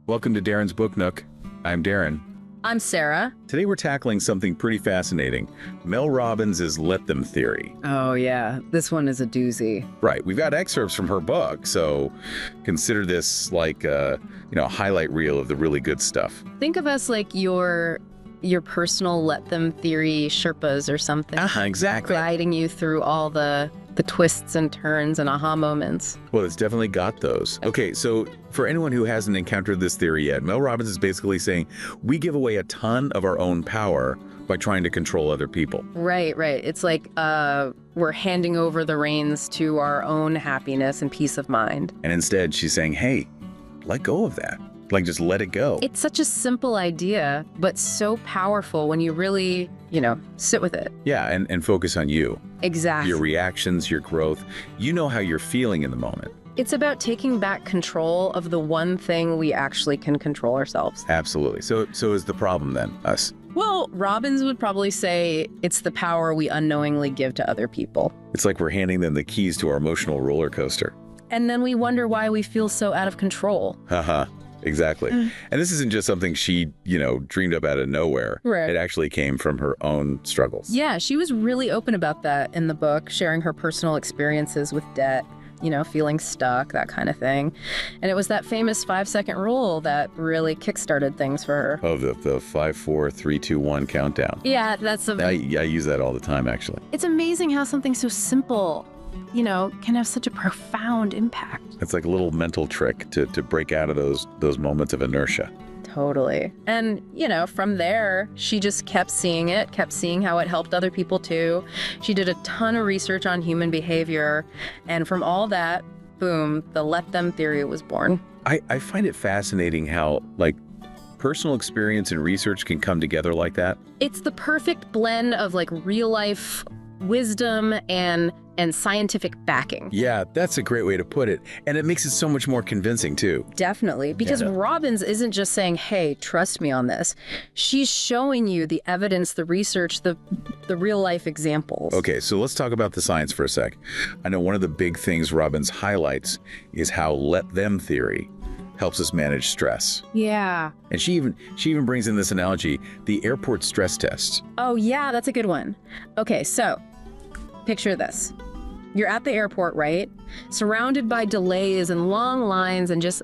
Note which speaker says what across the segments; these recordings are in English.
Speaker 1: Welcome to Darren's Book Nook. I'm Darren.
Speaker 2: I'm Sarah.
Speaker 1: Today we're tackling something pretty fascinating. Mel Robbins' Let Them theory.
Speaker 2: Oh yeah, this one is a doozy.
Speaker 1: Right, we've got excerpts from her book, so consider this like a highlight reel of the really good stuff.
Speaker 2: Think of us like your personal Let Them theory Sherpas or something.
Speaker 1: Exactly.
Speaker 2: Guiding you through all the twists and turns and aha moments.
Speaker 1: Well, it's definitely got those. Okay, so for anyone who hasn't encountered this theory yet, Mel Robbins is basically saying we give away a ton of our own power by trying to control other people.
Speaker 2: Right. It's like we're handing over the reins to our own happiness and peace of mind.
Speaker 1: And instead, she's saying, hey, let go of that. Like, just let it go.
Speaker 2: It's such a simple idea, but so powerful when you really, sit with it.
Speaker 1: Yeah, and focus on you.
Speaker 2: Exactly.
Speaker 1: Your reactions, your growth. You know how you're feeling in the moment.
Speaker 2: It's about taking back control of the one thing we actually can control ourselves.
Speaker 1: Absolutely. So is the problem then us?
Speaker 2: Well, Robbins would probably say it's the power we unknowingly give to other people.
Speaker 1: It's like we're handing them the keys to our emotional roller coaster.
Speaker 2: And then we wonder why we feel so out of control.
Speaker 1: Exactly. And this isn't just something she, dreamed up out of nowhere.
Speaker 2: Right.
Speaker 1: It actually came from her own struggles.
Speaker 2: Yeah, she was really open about that in the book, sharing her personal experiences with debt, feeling stuck, that kind of thing. And it was that famous 5-second rule that really kickstarted things for her.
Speaker 1: Oh, the 5, 4, 3, 2, 1 countdown.
Speaker 2: Yeah, I
Speaker 1: use that all the time, actually.
Speaker 2: It's amazing how something so simple, can have such a profound impact.
Speaker 1: It's like a little mental trick to break out of those moments of inertia.
Speaker 2: Totally. And, from there, she just kept seeing how it helped other people too. She did a ton of research on human behavior. And from all that, boom, the Let Them theory was born.
Speaker 1: I find it fascinating how, personal experience and research can come together like that.
Speaker 2: It's the perfect blend of, real life wisdom and scientific backing.
Speaker 1: Yeah, that's a great way to put it. And it makes it so much more convincing, too.
Speaker 2: Definitely. Because Robbins isn't just saying, hey, trust me on this. She's showing you the evidence, the research, the real life examples.
Speaker 1: Okay, so let's talk about the science for a sec. I know one of the big things Robbins highlights is how Let Them theory helps us manage stress.
Speaker 2: Yeah.
Speaker 1: And she even brings in this analogy, the airport stress test.
Speaker 2: Oh, yeah, that's a good one. Okay, so picture this. You're at the airport, right? Surrounded by delays and long lines and just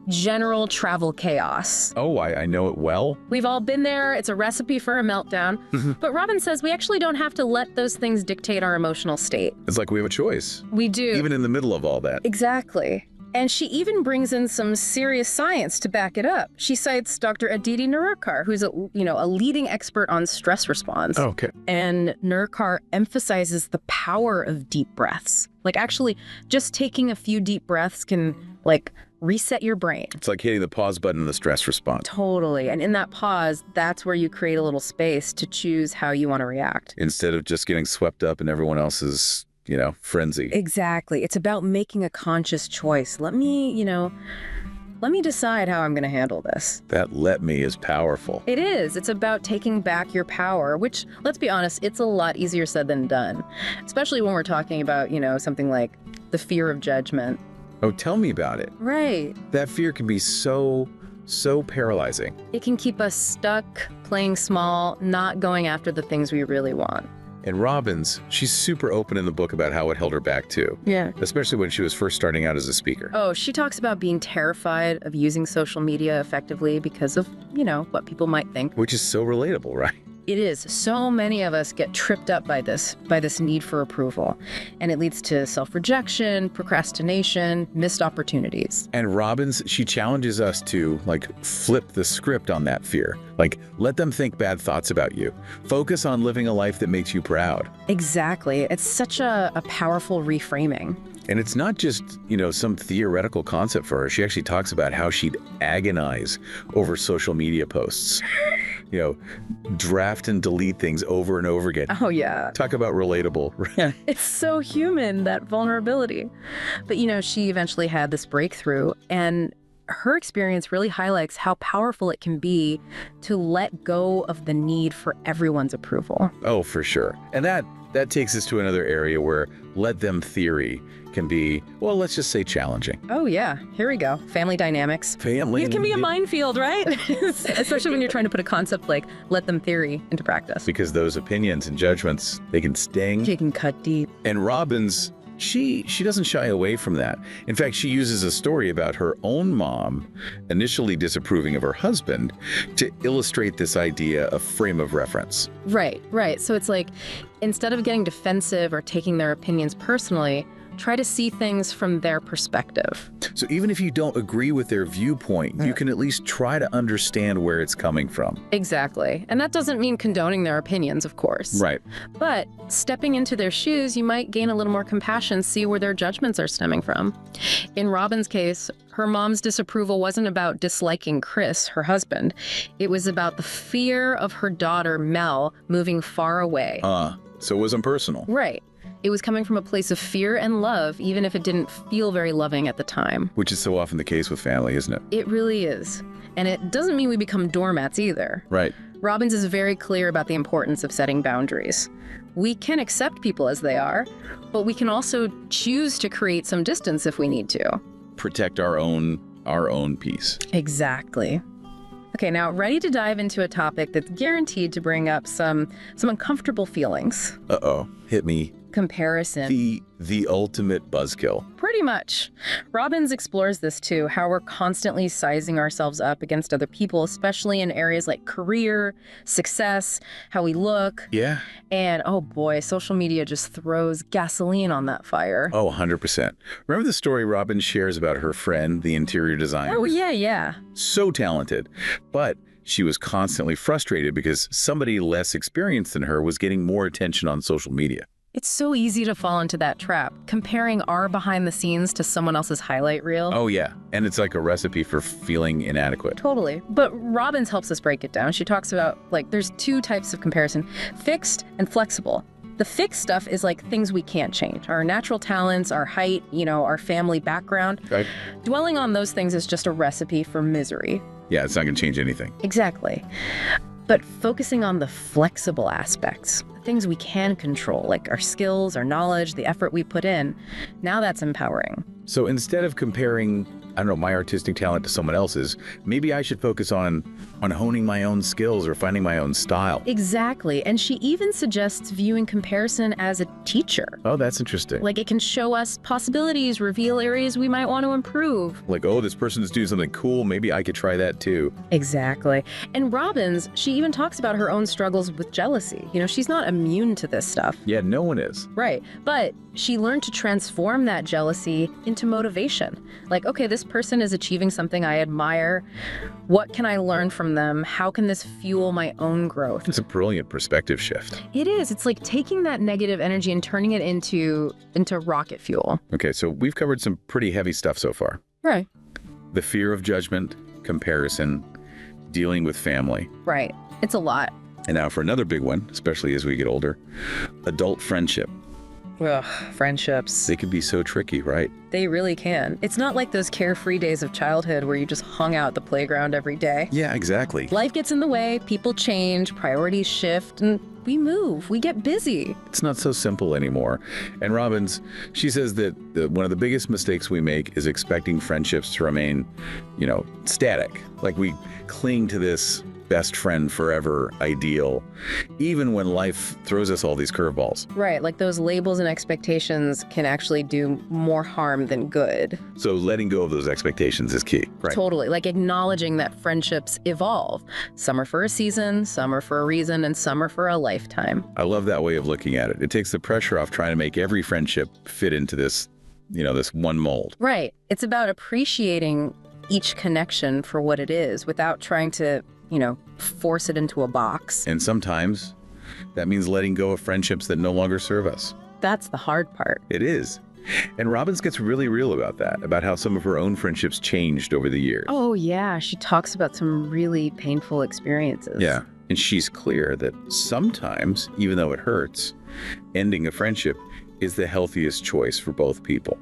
Speaker 2: general travel chaos.
Speaker 1: Oh, I know it well.
Speaker 2: We've all been there. It's a recipe for a meltdown. But Robin says we actually don't have to let those things dictate our emotional state.
Speaker 1: It's like we have a choice.
Speaker 2: We do.
Speaker 1: Even in the middle of all that.
Speaker 2: Exactly. And she even brings in some serious science to back it up. She cites Dr. Aditi Nerurkar, who's a leading expert on stress response.
Speaker 1: Oh, okay.
Speaker 2: And Nerurkar emphasizes the power of deep breaths. Actually, just taking a few deep breaths can, reset your brain.
Speaker 1: It's like hitting the pause button in the stress response.
Speaker 2: Totally. And in that pause, that's where you create a little space to choose how you want to react.
Speaker 1: Instead of just getting swept up in everyone else's frenzy.
Speaker 2: Exactly. It's about making a conscious choice. Let me decide how I'm going to handle this.
Speaker 1: That let me is powerful.
Speaker 2: It is. It's about taking back your power, which, let's be honest, it's a lot easier said than done, especially when we're talking about, something like the fear of judgment.
Speaker 1: Oh, tell me about it.
Speaker 2: Right.
Speaker 1: That fear can be so paralyzing.
Speaker 2: It can keep us stuck, playing small, not going after the things we really want.
Speaker 1: And Robbins, she's super open in the book about how it held her back too.
Speaker 2: Yeah.
Speaker 1: Especially when she was first starting out as a speaker.
Speaker 2: Oh, she talks about being terrified of using social media effectively because of, what people might think.
Speaker 1: Which is so relatable, right?
Speaker 2: It is. So many of us get tripped up by this need for approval. And it leads to self-rejection, procrastination, missed opportunities.
Speaker 1: And Robbins, she challenges us to flip the script on that fear. Let them think bad thoughts about you. Focus on living a life that makes you proud.
Speaker 2: Exactly. It's such a powerful reframing.
Speaker 1: And it's not just, some theoretical concept for her. She actually talks about how she'd agonize over social media posts. Draft and delete things over and over again.
Speaker 2: Oh, yeah.
Speaker 1: Talk about relatable.
Speaker 2: It's so human, that vulnerability. But, she eventually had this breakthrough, and her experience really highlights how powerful it can be to let go of the need for everyone's approval.
Speaker 1: Oh, for sure. And that that takes us to another area where let them theory can be, well, let's just say challenging.
Speaker 2: Oh, yeah. Here we go. Family dynamics.
Speaker 1: Family.
Speaker 2: It can be a minefield, right? Especially when you're trying to put a concept like let them theory into practice.
Speaker 1: Because those opinions and judgments, they can sting.
Speaker 2: They can cut deep.
Speaker 1: And Robbins, she doesn't shy away from that. In fact, she uses a story about her own mom initially disapproving of her husband to illustrate this idea of frame of reference.
Speaker 2: Right. So it's like, instead of getting defensive or taking their opinions personally, try to see things from their perspective.
Speaker 1: So even if you don't agree with their viewpoint, you can at least try to understand where it's coming from.
Speaker 2: Exactly. And that doesn't mean condoning their opinions, of course.
Speaker 1: Right.
Speaker 2: But stepping into their shoes, you might gain a little more compassion, see where their judgments are stemming from. In Robin's case, her mom's disapproval wasn't about disliking Chris, her husband. It was about the fear of her daughter, Mel, moving far away.
Speaker 1: So it wasn't personal.
Speaker 2: Right. It was coming from a place of fear and love, even if it didn't feel very loving at the time.
Speaker 1: Which is so often the case with family, isn't it?
Speaker 2: It really is. And it doesn't mean we become doormats either.
Speaker 1: Right.
Speaker 2: Robbins is very clear about the importance of setting boundaries. We can accept people as they are, but we can also choose to create some distance if we need to.
Speaker 1: Protect our own peace.
Speaker 2: Exactly. Okay, now ready to dive into a topic that's guaranteed to bring up some uncomfortable feelings.
Speaker 1: Uh-oh. Hit me.
Speaker 2: Comparison.
Speaker 1: The ultimate buzzkill.
Speaker 2: Pretty much. Robbins explores this too, how we're constantly sizing ourselves up against other people, especially in areas like career, success, how we look.
Speaker 1: Yeah.
Speaker 2: And oh boy, social media just throws gasoline on that fire.
Speaker 1: Oh, 100%. Remember the story Robbins shares about her friend, the interior designer?
Speaker 2: Oh, yeah.
Speaker 1: So talented. But she was constantly frustrated because somebody less experienced than her was getting more attention on social media.
Speaker 2: It's so easy to fall into that trap, comparing our behind the scenes to someone else's highlight reel.
Speaker 1: Oh, yeah. And it's like a recipe for feeling inadequate.
Speaker 2: Totally. But Robbins helps us break it down. She talks about, there's two types of comparison, fixed and flexible. The fixed stuff is like things we can't change. Our natural talents, our height, our family background.
Speaker 1: Right.
Speaker 2: Dwelling on those things is just a recipe for misery.
Speaker 1: Yeah, it's not going to change anything.
Speaker 2: Exactly. But focusing on the flexible aspects, things we can control, like our skills, our knowledge, the effort we put in, now that's empowering.
Speaker 1: So instead of comparing, my artistic talent to someone else's, maybe I should focus on honing my own skills or finding my own style.
Speaker 2: Exactly. And she even suggests viewing comparison as a teacher.
Speaker 1: Oh, that's interesting.
Speaker 2: Like it can show us possibilities, reveal areas we might want to improve.
Speaker 1: Like, oh, this person's doing something cool. Maybe I could try that too.
Speaker 2: Exactly. And Robbins, she even talks about her own struggles with jealousy. She's not immune to this stuff.
Speaker 1: Yeah, no one is.
Speaker 2: Right. But she learned to transform that jealousy into motivation. Like, okay, this person is achieving something I admire. What can I learn from them? How can this fuel my own growth?
Speaker 1: It's a brilliant perspective shift.
Speaker 2: It is. It's like taking that negative energy and turning it into rocket fuel.
Speaker 1: Okay, so we've covered some pretty heavy stuff so far.
Speaker 2: Right.
Speaker 1: The fear of judgment, comparison, dealing with family.
Speaker 2: Right. It's a lot.
Speaker 1: And now for another big one, especially as we get older, adult friendship.
Speaker 2: Ugh, friendships.
Speaker 1: They can be so tricky, right?
Speaker 2: They really can. It's not like those carefree days of childhood where you just hung out at the playground every day.
Speaker 1: Yeah, exactly.
Speaker 2: Life gets in the way, people change, priorities shift, and we move, we get busy.
Speaker 1: It's not so simple anymore. And Robbins, she says that one of the biggest mistakes we make is expecting friendships to remain, static. Like we cling to this best friend forever ideal, even when life throws us all these curveballs.
Speaker 2: Right, like those labels and expectations can actually do more harm than good.
Speaker 1: So letting go of those expectations is key, right?
Speaker 2: Totally, like acknowledging that friendships evolve. Some are for a season, some are for a reason, and some are for a lifetime.
Speaker 1: I love that way of looking at it. It takes the pressure off trying to make every friendship fit into this, this one mold.
Speaker 2: Right, it's about appreciating each connection for what it is without trying to force it into a box.
Speaker 1: And sometimes that means letting go of friendships that no longer serve us.
Speaker 2: That's the hard part.
Speaker 1: It is. And Robbins gets really real about that, about how some of her own friendships changed over the years.
Speaker 2: Oh, yeah. She talks about some really painful experiences.
Speaker 1: Yeah. And she's clear that sometimes, even though it hurts, ending a friendship is the healthiest choice for both people.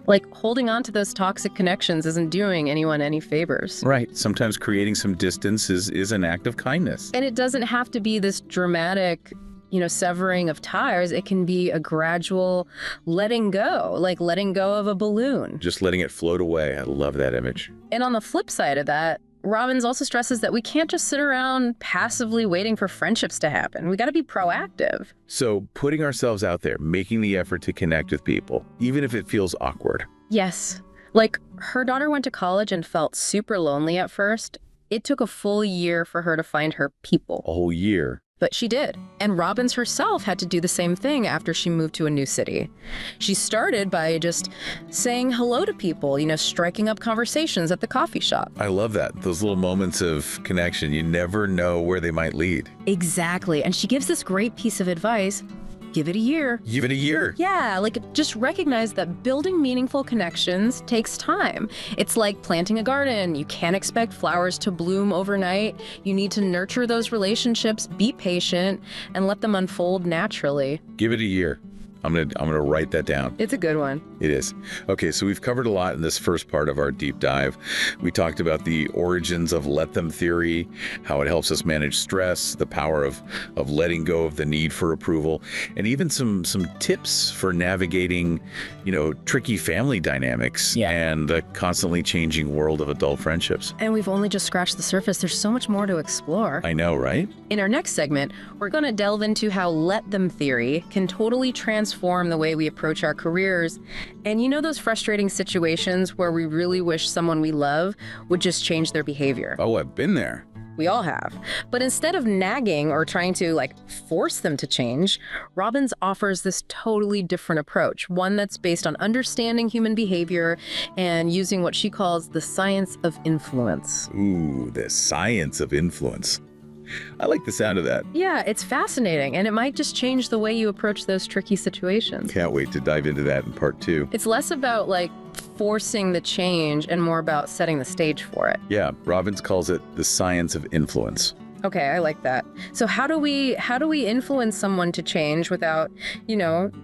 Speaker 2: Like holding on to those toxic connections isn't doing anyone any favors.
Speaker 1: Right. Sometimes creating some distance is an act of kindness.
Speaker 2: And it doesn't have to be this dramatic, severing of ties. It can be a gradual letting go, like letting go of a balloon.
Speaker 1: Just letting it float away. I love that image.
Speaker 2: And on the flip side of that, Robbins also stresses that we can't just sit around passively waiting for friendships to happen. We got to be proactive.
Speaker 1: So putting ourselves out there, making the effort to connect with people, even if it feels awkward.
Speaker 2: Yes. Like, her daughter went to college and felt super lonely at first. It took a full year for her to find her people.
Speaker 1: A whole year.
Speaker 2: But she did. And Robbins herself had to do the same thing after she moved to a new city. She started by just saying hello to people, striking up conversations at the coffee shop.
Speaker 1: I love that. Those little moments of connection. You never know where they might lead.
Speaker 2: Exactly. And she gives this great piece of advice. Give it a year.
Speaker 1: Give it a year.
Speaker 2: Yeah, like just recognize that building meaningful connections takes time. It's like planting a garden. You can't expect flowers to bloom overnight. You need to nurture those relationships, be patient, and let them unfold naturally.
Speaker 1: Give it a year. I'm gonna write that down.
Speaker 2: It's a good one.
Speaker 1: It is. Okay, so we've covered a lot in this first part of our deep dive. We talked about the origins of let them theory, how it helps us manage stress, the power of letting go of the need for approval, and even some tips for navigating, tricky family dynamics and the constantly changing world of adult friendships.
Speaker 2: And we've only just scratched the surface. There's so much more to explore.
Speaker 1: I know, right?
Speaker 2: In our next segment, we're going to delve into how let them theory can totally transform the way we approach our careers. And those frustrating situations where we really wish someone we love would just change their behavior.
Speaker 1: Oh, I've been there.
Speaker 2: We all have. But instead of nagging or trying to force them to change, Robbins offers this totally different approach, one that's based on understanding human behavior and using what she calls the science of influence.
Speaker 1: Ooh, the science of influence. I like the sound of that.
Speaker 2: Yeah, it's fascinating, and it might just change the way you approach those tricky situations.
Speaker 1: Can't wait to dive into that in part 2.
Speaker 2: It's less about forcing the change and more about setting the stage for it.
Speaker 1: Yeah, Robbins calls it the science of influence.
Speaker 2: Okay, I like that. So how do we influence someone to change without,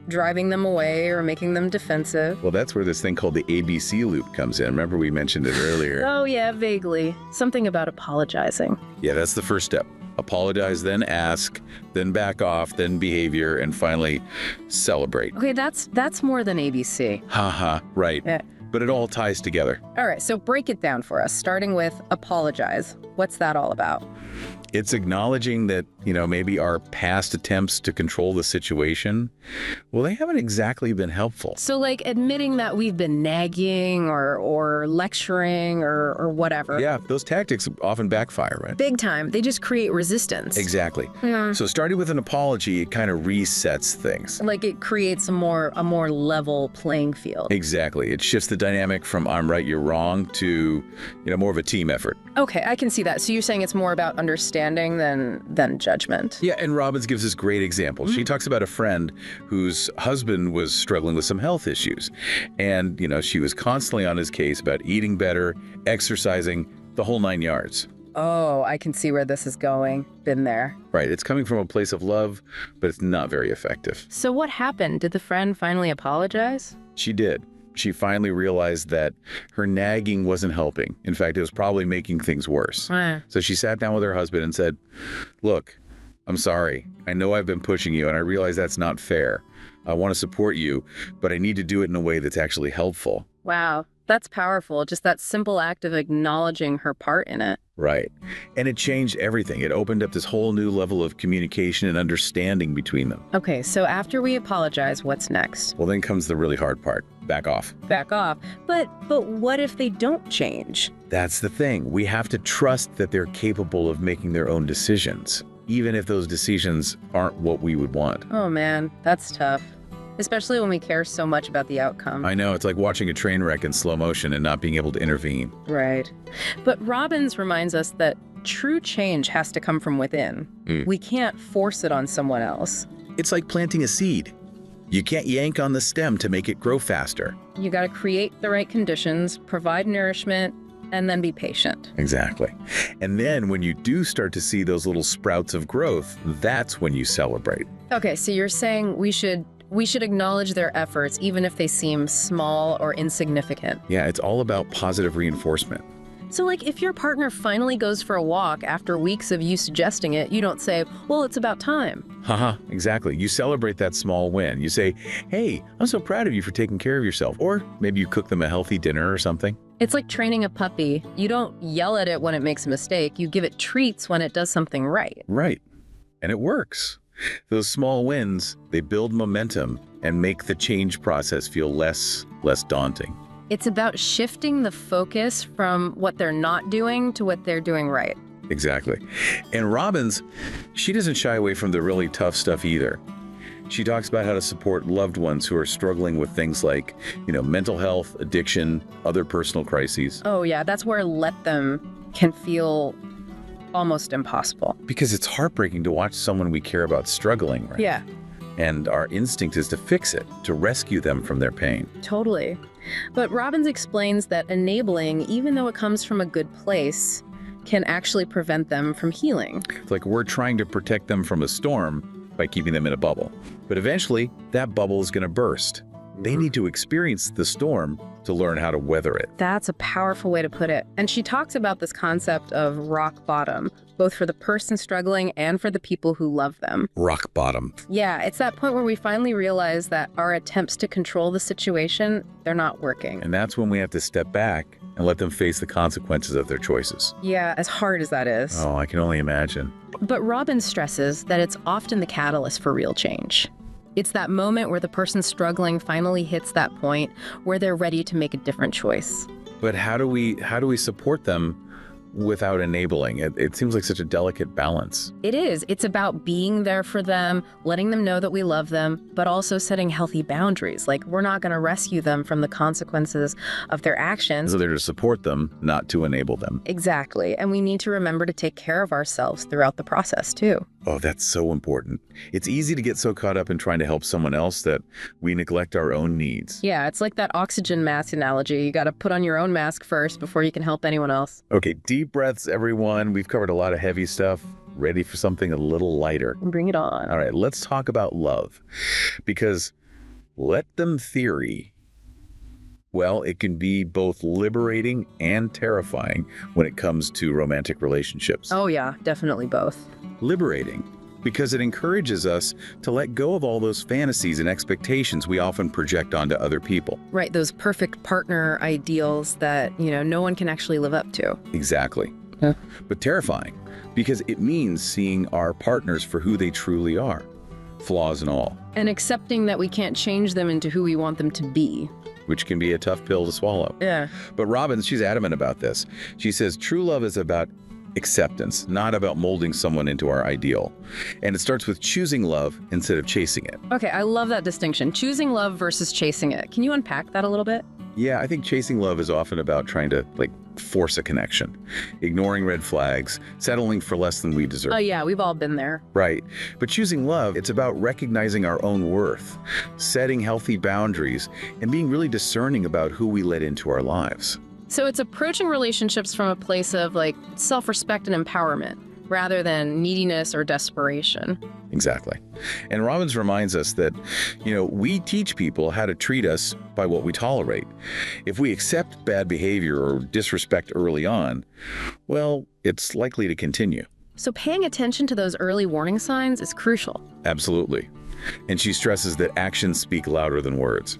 Speaker 2: driving them away or making them defensive?
Speaker 1: Well, that's where this thing called the ABC loop comes in. Remember we mentioned it earlier.
Speaker 2: Oh yeah, vaguely. Something about apologizing.
Speaker 1: Yeah, that's the first step. Apologize, then ask, then back off, then behavior, and finally celebrate.
Speaker 2: Okay, that's more than ABC.
Speaker 1: Haha, right.
Speaker 2: Yeah.
Speaker 1: But it all ties together.
Speaker 2: All right, so break it down for us, starting with apologize. What's that all about?
Speaker 1: It's acknowledging that, maybe our past attempts to control the situation, well, they haven't exactly been helpful.
Speaker 2: So admitting that we've been nagging or lecturing or whatever.
Speaker 1: Yeah, those tactics often backfire, right?
Speaker 2: Big time. They just create resistance.
Speaker 1: Exactly. So starting with an apology, it kind of resets things.
Speaker 2: It creates a more level playing field.
Speaker 1: Exactly. It shifts the dynamic from I'm right, you're wrong to, more of a team effort.
Speaker 2: Okay, I can see that. So you're saying it's more about understanding than judgment.
Speaker 1: Yeah, and Robbins gives this great example. She talks about a friend whose husband was struggling with some health issues. And, she was constantly on his case about eating better, exercising, the whole 9 yards.
Speaker 2: Oh, I can see where this is going. Been there.
Speaker 1: Right. It's coming from a place of love, but it's not very effective.
Speaker 2: So what happened? Did the friend finally apologize?
Speaker 1: She did. She finally realized that her nagging wasn't helping. In fact, it was probably making things worse. So she sat down with her husband and said, look, I'm sorry. I know I've been pushing you, and I realize that's not fair. I want to support you, but I need to do it in a way that's actually helpful.
Speaker 2: Wow, that's powerful. Just that simple act of acknowledging her part in it.
Speaker 1: Right. And it changed everything. It opened up this whole new level of communication and understanding between them.
Speaker 2: Okay, so after we apologize, what's next?
Speaker 1: Well, then comes the really hard part. Back off.
Speaker 2: Back off. But what if they don't change?
Speaker 1: That's the thing. We have to trust that they're capable of making their own decisions, even if those decisions aren't what we would want.
Speaker 2: Oh man, that's tough. Especially when we care so much about the outcome.
Speaker 1: I know, it's like watching a train wreck in slow motion and not being able to intervene.
Speaker 2: Right. But Robbins reminds us that true change has to come from within. We can't force it on someone else.
Speaker 1: It's like planting a seed. You can't yank on the stem to make it grow faster.
Speaker 2: You got to create the right conditions, provide nourishment, and then be patient.
Speaker 1: Exactly. And then when you do start to see those little sprouts of growth, that's when you celebrate.
Speaker 2: Okay, so you're saying we should acknowledge their efforts even if they seem small or insignificant.
Speaker 1: Yeah, it's all about positive reinforcement.
Speaker 2: So, like, if your partner finally goes for a walk after weeks of you suggesting it, you don't say, well, it's about time.
Speaker 1: Haha, exactly. You celebrate that small win. You say, hey, I'm so proud of you for taking care of yourself. Or maybe you cook them a healthy dinner or something.
Speaker 2: It's like training a puppy. You don't yell at it when it makes a mistake. You give it treats when it does something right.
Speaker 1: Right. And it works. Those small wins, they build momentum and make the change process feel less daunting.
Speaker 2: It's about shifting the focus from what they're not doing to what they're doing right.
Speaker 1: Exactly. And Robbins, she doesn't shy away from the really tough stuff either. She talks about how to support loved ones who are struggling with things like, mental health, addiction, other personal crises.
Speaker 2: Oh, yeah, that's where let them can feel almost impossible.
Speaker 1: Because it's heartbreaking to watch someone we care about struggling, right?
Speaker 2: Yeah.
Speaker 1: And our instinct is to fix it, to rescue them from their pain.
Speaker 2: Totally. But Robbins explains that enabling, even though it comes from a good place, can actually prevent them from healing.
Speaker 1: It's like we're trying to protect them from a storm by keeping them in a bubble. But eventually, that bubble is going to burst. They need to experience the storm to learn how to weather it.
Speaker 2: That's a powerful way to put it. And she talks about this concept of rock bottom, both for the person struggling and for the people who love them.
Speaker 1: Rock bottom.
Speaker 2: Yeah, it's that point where we finally realize that our attempts to control the situation, they're not working.
Speaker 1: And that's when we have to step back and let them face the consequences of their choices.
Speaker 2: Yeah, as hard as that is.
Speaker 1: Oh, I can only imagine.
Speaker 2: But Robbins stresses that it's often the catalyst for real change. It's that moment where the person struggling finally hits that point where they're ready to make a different choice.
Speaker 1: But how do we support them without enabling? It seems like such a delicate balance.
Speaker 2: It is. It's about being there for them, letting them know that we love them, but also setting healthy boundaries. Like, we're not going to rescue them from the consequences of their actions.
Speaker 1: So they're to support them, not to enable them.
Speaker 2: Exactly. And we need to remember to take care of ourselves throughout the process, too.
Speaker 1: Oh, that's so important. It's easy to get so caught up in trying to help someone else that we neglect our own needs.
Speaker 2: Yeah, it's like that oxygen mask analogy. You got to put on your own mask first before you can help anyone else.
Speaker 1: Okay, deep breaths, everyone. We've covered a lot of heavy stuff. Ready for something a little lighter.
Speaker 2: Bring it on.
Speaker 1: All right, let's talk about love. Because let them theory, well, it can be both liberating and terrifying when it comes to romantic relationships.
Speaker 2: Oh, yeah, definitely both.
Speaker 1: Liberating, because it encourages us to let go of all those fantasies and expectations we often project onto other people.
Speaker 2: Right, those perfect partner ideals that, no one can actually live up to.
Speaker 1: Exactly.
Speaker 2: Yeah.
Speaker 1: But terrifying, because it means seeing our partners for who they truly are, flaws and all.
Speaker 2: And accepting that we can't change them into who we want them to be.
Speaker 1: Which can be a tough pill to swallow.
Speaker 2: Yeah.
Speaker 1: But Robbins, she's adamant about this. She says true love is about acceptance, not about molding someone into our ideal. And it starts with choosing love instead of chasing it.
Speaker 2: Okay, I love that distinction. Choosing love versus chasing it. Can you unpack that a little bit?
Speaker 1: Yeah, I think chasing love is often about trying to, force a connection, ignoring red flags, settling for less than we deserve.
Speaker 2: Oh, yeah, we've all been there.
Speaker 1: Right. But choosing love, it's about recognizing our own worth, setting healthy boundaries, and being really discerning about who we let into our lives.
Speaker 2: So it's approaching relationships from a place of self-respect and empowerment rather than neediness or desperation.
Speaker 1: Exactly. And Robbins reminds us that, we teach people how to treat us by what we tolerate. If we accept bad behavior or disrespect early on, well, it's likely to continue.
Speaker 2: So paying attention to those early warning signs is crucial.
Speaker 1: Absolutely. And she stresses that actions speak louder than words.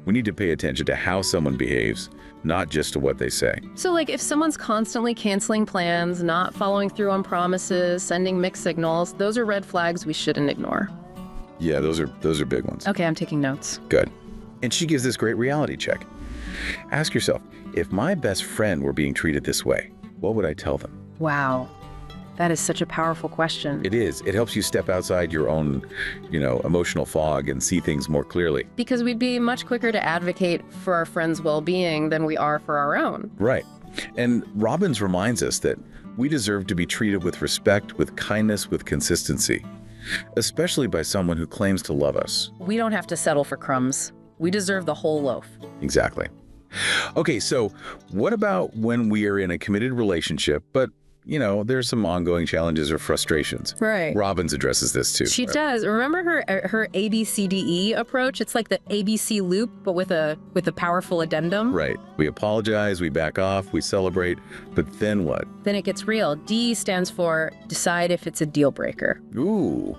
Speaker 1: We need to pay attention to how someone behaves, not just to what they say.
Speaker 2: So if someone's constantly canceling plans, not following through on promises, sending mixed signals, those are red flags we shouldn't ignore.
Speaker 1: Yeah, those are big ones.
Speaker 2: Okay, I'm taking notes.
Speaker 1: Good. And she gives this great reality check. Ask yourself, if my best friend were being treated this way, what would I tell them?
Speaker 2: Wow. That is such a powerful question.
Speaker 1: It is. It helps you step outside your own, emotional fog and see things more clearly.
Speaker 2: Because we'd be much quicker to advocate for our friends' well-being than we are for our own.
Speaker 1: Right. And Robbins reminds us that we deserve to be treated with respect, with kindness, with consistency, especially by someone who claims to love us.
Speaker 2: We don't have to settle for crumbs. We deserve the whole loaf.
Speaker 1: Exactly. Okay, so what about when we are in a committed relationship, but there's some ongoing challenges or frustrations.
Speaker 2: Right.
Speaker 1: Robbins addresses this too.
Speaker 2: She does. Remember her ABCDE approach? It's like the ABC loop, but with a powerful addendum.
Speaker 1: Right. We apologize, we back off, we celebrate, but then what?
Speaker 2: Then it gets real. D stands for decide if it's a deal breaker.
Speaker 1: Ooh.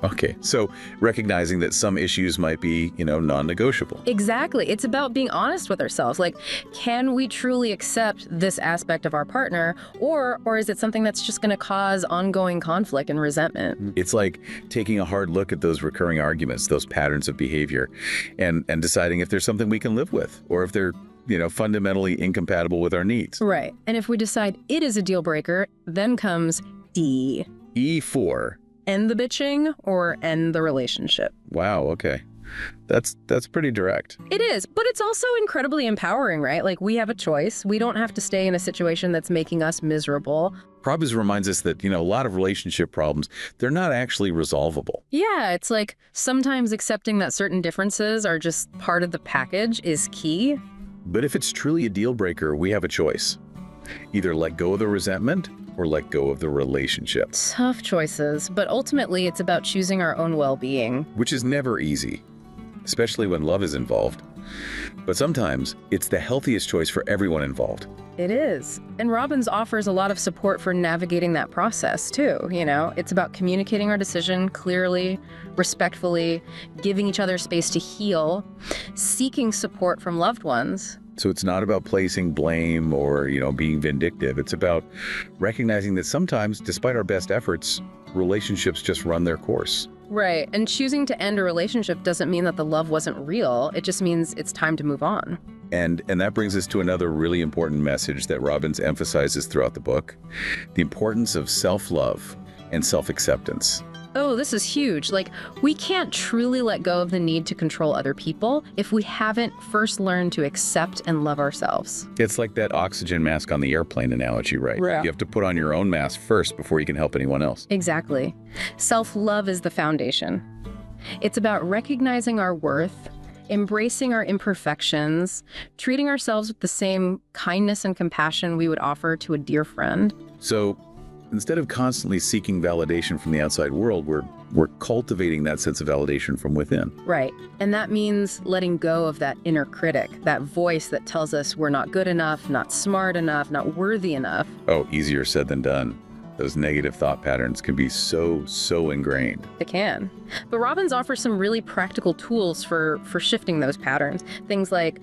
Speaker 1: Okay, so recognizing that some issues might be, non-negotiable.
Speaker 2: Exactly. It's about being honest with ourselves. Like, can we truly accept this aspect of our partner, or is it something that's just going to cause ongoing conflict and resentment?
Speaker 1: It's like taking a hard look at those recurring arguments, those patterns of behavior, and deciding if there's something we can live with, or if they're fundamentally incompatible with our needs.
Speaker 2: Right. And if we decide it is a deal breaker, then comes D.
Speaker 1: E for
Speaker 2: End the bitching or end the relationship.
Speaker 1: wow, okay. That's pretty direct.
Speaker 2: It is, but it's also incredibly empowering, right? Like, we have a choice. We don't have to stay in a situation that's making us miserable.
Speaker 1: Robbins reminds us that, a lot of relationship problems, they're not actually resolvable.
Speaker 2: Yeah, it's like sometimes accepting that certain differences are just part of the package is key.
Speaker 1: But if it's truly a deal breaker, we have a choice. Either let go of the resentment or let go of the relationship.
Speaker 2: Tough choices, but ultimately it's about choosing our own well-being.
Speaker 1: Which is never easy, especially when love is involved. But sometimes it's the healthiest choice for everyone involved.
Speaker 2: It is. And Robbins offers a lot of support for navigating that process too. It's about communicating our decision clearly, respectfully, giving each other space to heal, seeking support from loved ones.
Speaker 1: So it's not about placing blame or, being vindictive. It's about recognizing that sometimes, despite our best efforts, relationships just run their course.
Speaker 2: Right. And choosing to end a relationship doesn't mean that the love wasn't real. It just means it's time to move on.
Speaker 1: And that brings us to another really important message that Robbins emphasizes throughout the book: the importance of self-love and self-acceptance.
Speaker 2: Oh, this is huge. Like, we can't truly let go of the need to control other people if we haven't first learned to accept and love ourselves.
Speaker 1: It's like that oxygen mask on the airplane analogy, right?
Speaker 2: Yeah.
Speaker 1: You have to put on your own mask first before you can help anyone else.
Speaker 2: Exactly. Self-love is the foundation. It's about recognizing our worth, embracing our imperfections, treating ourselves with the same kindness and compassion we would offer to a dear friend.
Speaker 1: So instead of constantly seeking validation from the outside world, we're cultivating that sense of validation from within.
Speaker 2: Right. And that means letting go of that inner critic, that voice that tells us we're not good enough, not smart enough, not worthy enough.
Speaker 1: Oh, easier said than done. Those negative thought patterns can be so ingrained.
Speaker 2: It can. But Robbins offers some really practical tools for shifting those patterns. Things like,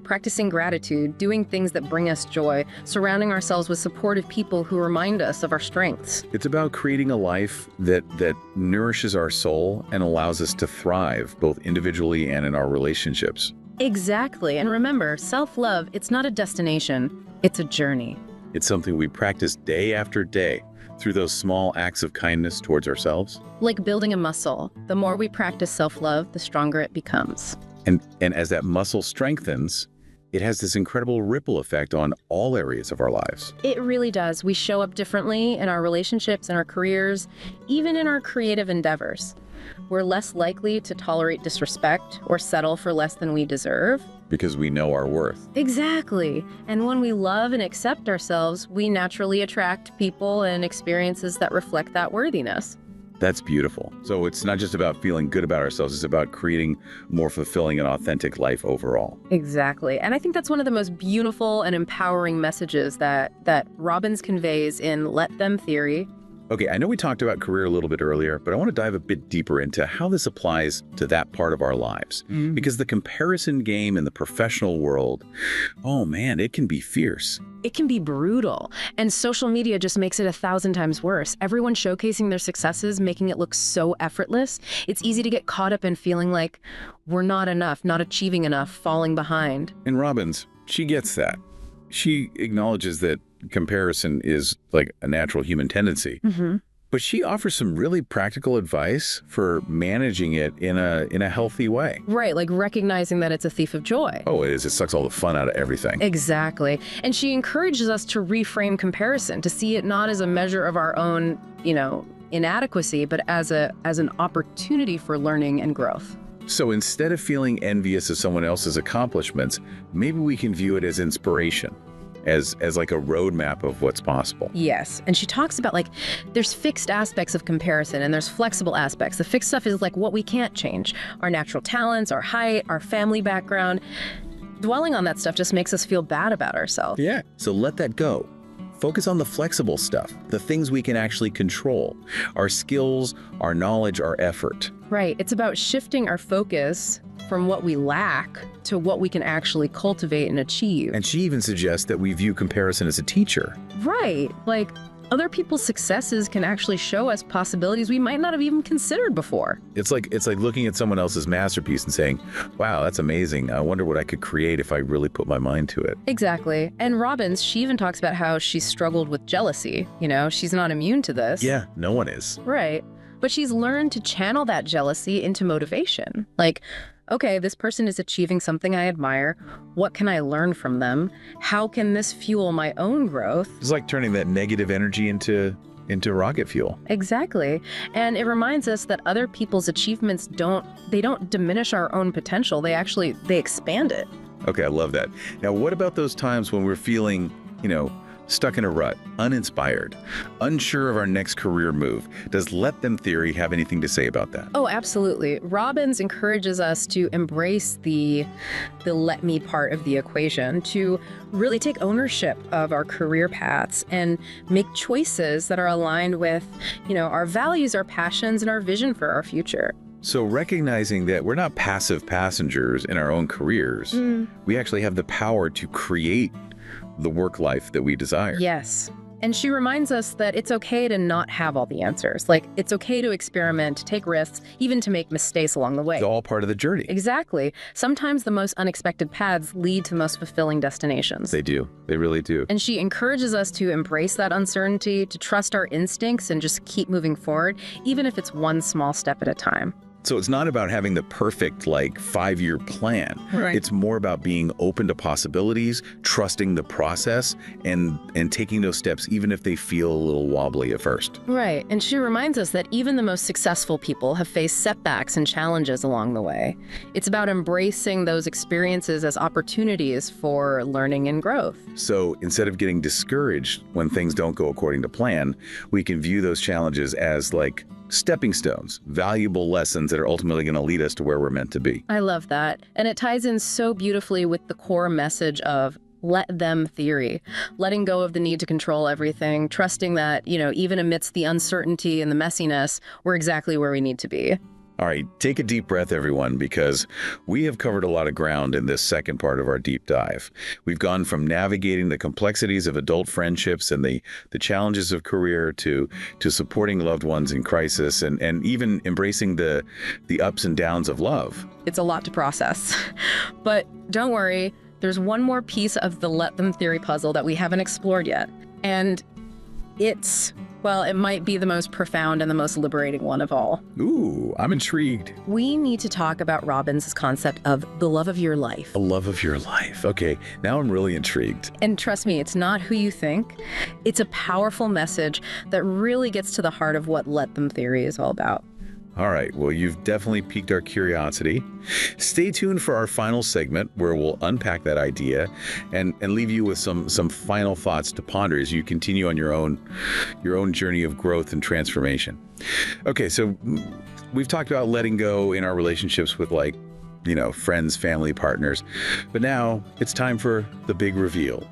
Speaker 2: practicing gratitude, doing things that bring us joy, surrounding ourselves with supportive people who remind us of our strengths.
Speaker 1: It's about creating a life that nourishes our soul and allows us to thrive both individually and in our relationships.
Speaker 2: Exactly. And remember, self-love, it's not a destination, it's a journey.
Speaker 1: It's something we practice day after day through those small acts of kindness towards ourselves.
Speaker 2: Like building a muscle. The more we practice self-love, the stronger it becomes.
Speaker 1: And as that muscle strengthens, it has this incredible ripple effect on all areas of our lives.
Speaker 2: It really does. We show up differently in our relationships and our careers, even in our creative endeavors. We're less likely to tolerate disrespect or settle for less than we deserve.
Speaker 1: Because we know our worth.
Speaker 2: Exactly. And when we love and accept ourselves, we naturally attract people and experiences that reflect that worthiness.
Speaker 1: That's beautiful. So it's not just about feeling good about ourselves, it's about creating more fulfilling and authentic life overall.
Speaker 2: Exactly. And I think that's one of the most beautiful and empowering messages that Robbins conveys in Let Them Theory.
Speaker 1: Okay, I know we talked about career a little bit earlier, but I want to dive a bit deeper into how this applies to that part of our lives. Because the comparison game in the professional world, oh man, it can be fierce.
Speaker 2: It can be brutal. And social media just makes it 1,000 times worse. Everyone showcasing their successes, making it look so effortless. It's easy to get caught up in feeling like we're not enough, not achieving enough, falling behind.
Speaker 1: And Robbins, she gets that. She acknowledges that comparison is like a natural human tendency. But she offers some really practical advice for managing it in a healthy way.
Speaker 2: Right, like recognizing that it's a thief of joy.
Speaker 1: Oh, it is. It sucks all the fun out of everything.
Speaker 2: Exactly. And she encourages us to reframe comparison, to see it not as a measure of our own, inadequacy, but as an opportunity for learning and growth.
Speaker 1: So instead of feeling envious of someone else's accomplishments, maybe we can view it as inspiration as like a roadmap of what's possible.
Speaker 2: Yes. And she talks about like there's fixed aspects of comparison and there's flexible aspects. The fixed stuff is like what we can't change, our natural talents, our height, our family background. Dwelling on that stuff just makes us feel bad about ourselves.
Speaker 1: Yeah. So let that go. Focus on the flexible stuff, the things we can actually control, our skills, our knowledge, our effort.
Speaker 2: Right. It's about shifting our focus from what we lack to what we can actually cultivate and achieve.
Speaker 1: And she even suggests that we view comparison as a teacher.
Speaker 2: Right. Like other people's successes can actually show us possibilities we might not have even considered before.
Speaker 1: It's like looking at someone else's masterpiece and saying, wow, that's amazing. I wonder what I could create if I really put my mind to it.
Speaker 2: Exactly. And Robbins, she even talks about how she struggled with jealousy. You know, she's not immune to this.
Speaker 1: Yeah, no one is.
Speaker 2: Right. But she's learned to channel that jealousy into motivation. Like, okay, this person is achieving something I admire. What can I learn from them? How can this fuel my own growth?
Speaker 1: It's like turning that negative energy into rocket fuel.
Speaker 2: Exactly. And it reminds us that other people's achievements don't diminish our own potential. They expand it.
Speaker 1: Okay, I love that. Now, what about those times when we're feeling, stuck in a rut, uninspired, unsure of our next career move? Does let them theory have anything to say about that?
Speaker 2: Oh, absolutely. Robbins encourages us to embrace the let me part of the equation, to really take ownership of our career paths and make choices that are aligned with, our values, our passions, and our vision for our future.
Speaker 1: So recognizing that we're not passive passengers in our own careers, we actually have the power to create the work life that we desire.
Speaker 2: Yes. And she reminds us that it's okay to not have all the answers. Like, it's okay to experiment, to take risks, even to make mistakes along the way.
Speaker 1: It's all part of the journey.
Speaker 2: Exactly. Sometimes the most unexpected paths lead to the most fulfilling destinations.
Speaker 1: They do. They really do.
Speaker 2: And she encourages us to embrace that uncertainty, to trust our instincts, and just keep moving forward, even if it's one small step at a time.
Speaker 1: So it's not about having the perfect 5-year plan.
Speaker 2: Right.
Speaker 1: It's more about being open to possibilities, trusting the process, and taking those steps even if they feel a little wobbly at first.
Speaker 2: Right. And she reminds us that even the most successful people have faced setbacks and challenges along the way. It's about embracing those experiences as opportunities for learning and growth.
Speaker 1: So instead of getting discouraged when things don't go according to plan, we can view those challenges as stepping stones, valuable lessons that are ultimately going to lead us to where we're meant to be.
Speaker 2: I love that. And it ties in so beautifully with the core message of let them theory, letting go of the need to control everything, trusting that, even amidst the uncertainty and the messiness, we're exactly where we need to be.
Speaker 1: All right, take a deep breath, everyone, because we have covered a lot of ground in this second part of our deep dive. We've gone from navigating the complexities of adult friendships and the challenges of career to supporting loved ones in crisis and even embracing the ups and downs of love.
Speaker 2: It's a lot to process. But don't worry, there's one more piece of the let them theory puzzle that we haven't explored yet. And it might be the most profound and the most liberating one of all.
Speaker 1: Ooh, I'm intrigued.
Speaker 2: We need to talk about Robbins' concept of the love of your life.
Speaker 1: The love of your life. Okay, now I'm really intrigued.
Speaker 2: And trust me, it's not who you think. It's a powerful message that really gets to the heart of what let them theory is all about.
Speaker 1: All right, well, you've definitely piqued our curiosity. Stay tuned for our final segment where we'll unpack that idea and leave you with some final thoughts to ponder as you continue on your own journey of growth and transformation. Okay, so we've talked about letting go in our relationships with friends, family, partners. But now it's time for the big reveal.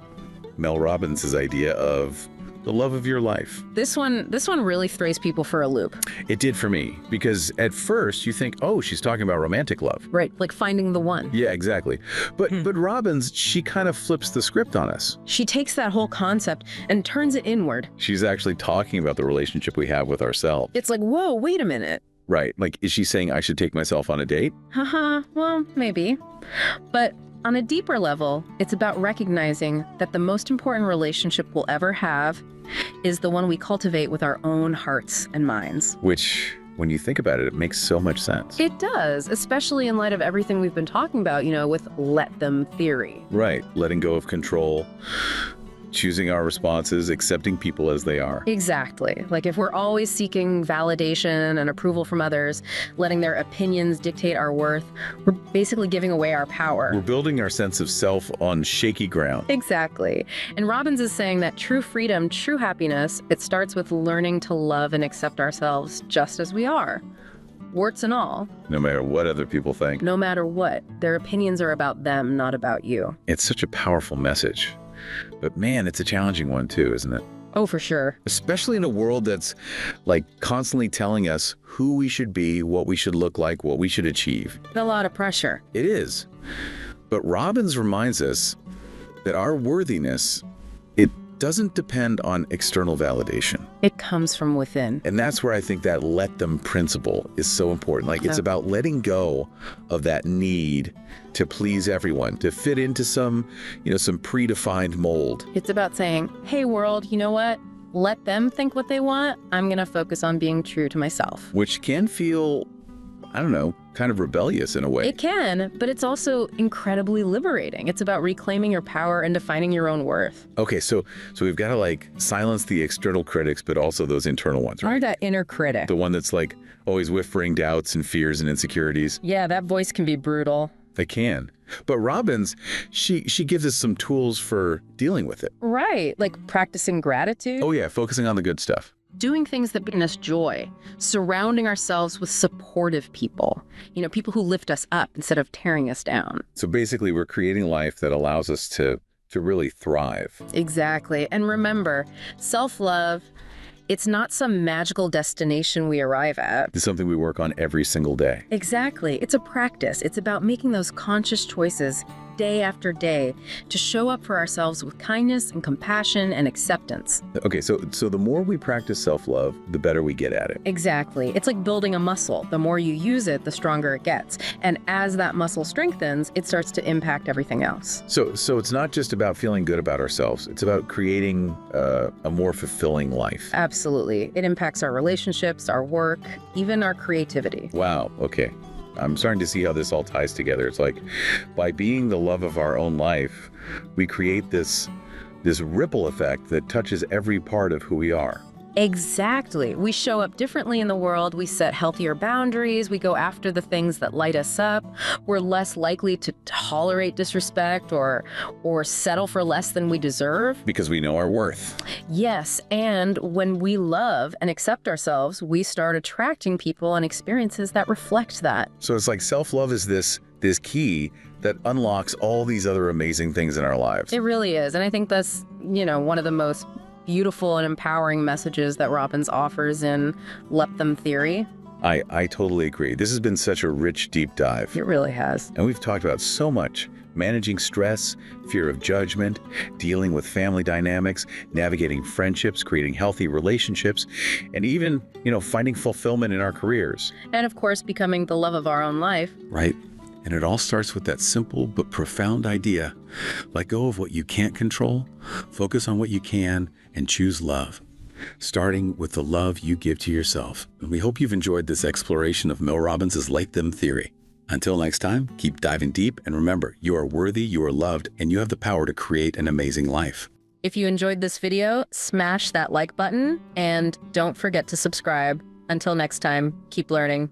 Speaker 1: Mel Robbins' idea of the love of your life.
Speaker 2: This one really throws people for a loop.
Speaker 1: It did for me, because at first you think, oh, she's talking about romantic love.
Speaker 2: Right, like finding the one.
Speaker 1: Yeah, exactly. But Robbins, she kind of flips the script on us.
Speaker 2: She takes that whole concept and turns it inward.
Speaker 1: She's actually talking about the relationship we have with ourselves.
Speaker 2: It's like, whoa, wait a minute.
Speaker 1: Right, is she saying I should take myself on a date?
Speaker 2: Well, maybe. But on a deeper level, it's about recognizing that the most important relationship we'll ever have is the one we cultivate with our own hearts and minds.
Speaker 1: Which, when you think about it, it makes so much sense.
Speaker 2: It does, especially in light of everything we've been talking about, with let them theory.
Speaker 1: Right, letting go of control, choosing our responses, accepting people as they are.
Speaker 2: Exactly. Like if we're always seeking validation and approval from others, letting their opinions dictate our worth, we're basically giving away our power.
Speaker 1: We're building our sense of self on shaky ground.
Speaker 2: Exactly. And Robbins is saying that true freedom, true happiness, it starts with learning to love and accept ourselves just as we are. Warts and all.
Speaker 1: No matter what other people think.
Speaker 2: No matter what. Their opinions are about them, not about you.
Speaker 1: It's such a powerful message. But man, it's a challenging one too, isn't it?
Speaker 2: Oh, for sure.
Speaker 1: Especially in a world that's like constantly telling us who we should be, what we should look like, what we should achieve.
Speaker 2: A lot of pressure.
Speaker 1: It is. But Robbins reminds us that our worthiness, it doesn't depend on external validation.
Speaker 2: It comes from within.
Speaker 1: And that's where I think that let them principle is so important. Like it's about letting go of that need to please everyone, to fit into some predefined mold.
Speaker 2: It's about saying, hey world, you know what? Let them think what they want. I'm going to focus on being true to myself.
Speaker 1: Which can feel, I don't know, kind of rebellious in a way.
Speaker 2: It can, but it's also incredibly liberating. It's about reclaiming your power and defining your own worth.
Speaker 1: Okay, so we've got to like silence the external critics, but also those internal ones, right?
Speaker 2: Or that inner critic.
Speaker 1: The one that's like always whispering doubts and fears and insecurities.
Speaker 2: Yeah, that voice can be brutal.
Speaker 1: They can. But Robbins, she gives us some tools for dealing with it.
Speaker 2: Right, like practicing gratitude.
Speaker 1: Oh yeah, focusing on the good stuff.
Speaker 2: Doing things that bring us joy, surrounding ourselves with supportive people, people who lift us up instead of tearing us down.
Speaker 1: So basically, we're creating a life that allows us to really thrive.
Speaker 2: Exactly. And remember, self-love, it's not some magical destination we arrive at.
Speaker 1: It's something we work on every single day.
Speaker 2: Exactly. It's a practice. It's about making those conscious choices day after day to show up for ourselves with kindness and compassion and acceptance.
Speaker 1: Okay, so the more we practice self-love, the better we get at it.
Speaker 2: Exactly. It's like building a muscle. The more you use it, the stronger it gets. And as that muscle strengthens, it starts to impact everything else.
Speaker 1: So it's not just about feeling good about ourselves. It's about creating a more fulfilling life.
Speaker 2: Absolutely. It impacts our relationships, our work, even our creativity.
Speaker 1: Wow, okay. I'm starting to see how this all ties together. It's like by being the love of our own life, we create this ripple effect that touches every part of who we are.
Speaker 2: Exactly. We show up differently in the world. We set healthier boundaries. We go after the things that light us up. We're less likely to tolerate disrespect or settle for less than we deserve.
Speaker 1: Because we know our worth.
Speaker 2: Yes, and when we love and accept ourselves, we start attracting people and experiences that reflect that.
Speaker 1: So it's like self-love is this key that unlocks all these other amazing things in our lives.
Speaker 2: It really is. And I think that's, one of the most beautiful and empowering messages that Robbins offers in Let Them Theory.
Speaker 1: I totally agree. This has been such a rich, deep dive.
Speaker 2: It really has.
Speaker 1: And we've talked about so much. Managing stress, fear of judgment, dealing with family dynamics, navigating friendships, creating healthy relationships, and even, finding fulfillment in our careers.
Speaker 2: And of course, becoming the love of our own life.
Speaker 1: Right. And it all starts with that simple but profound idea. Let go of what you can't control, focus on what you can, and choose love. Starting with the love you give to yourself. And we hope you've enjoyed this exploration of Mel Robbins' Let Them Theory. Until next time, keep diving deep, and remember, you are worthy, you are loved, and you have the power to create an amazing life.
Speaker 2: If you enjoyed this video, smash that like button, and don't forget to subscribe. Until next time, keep learning.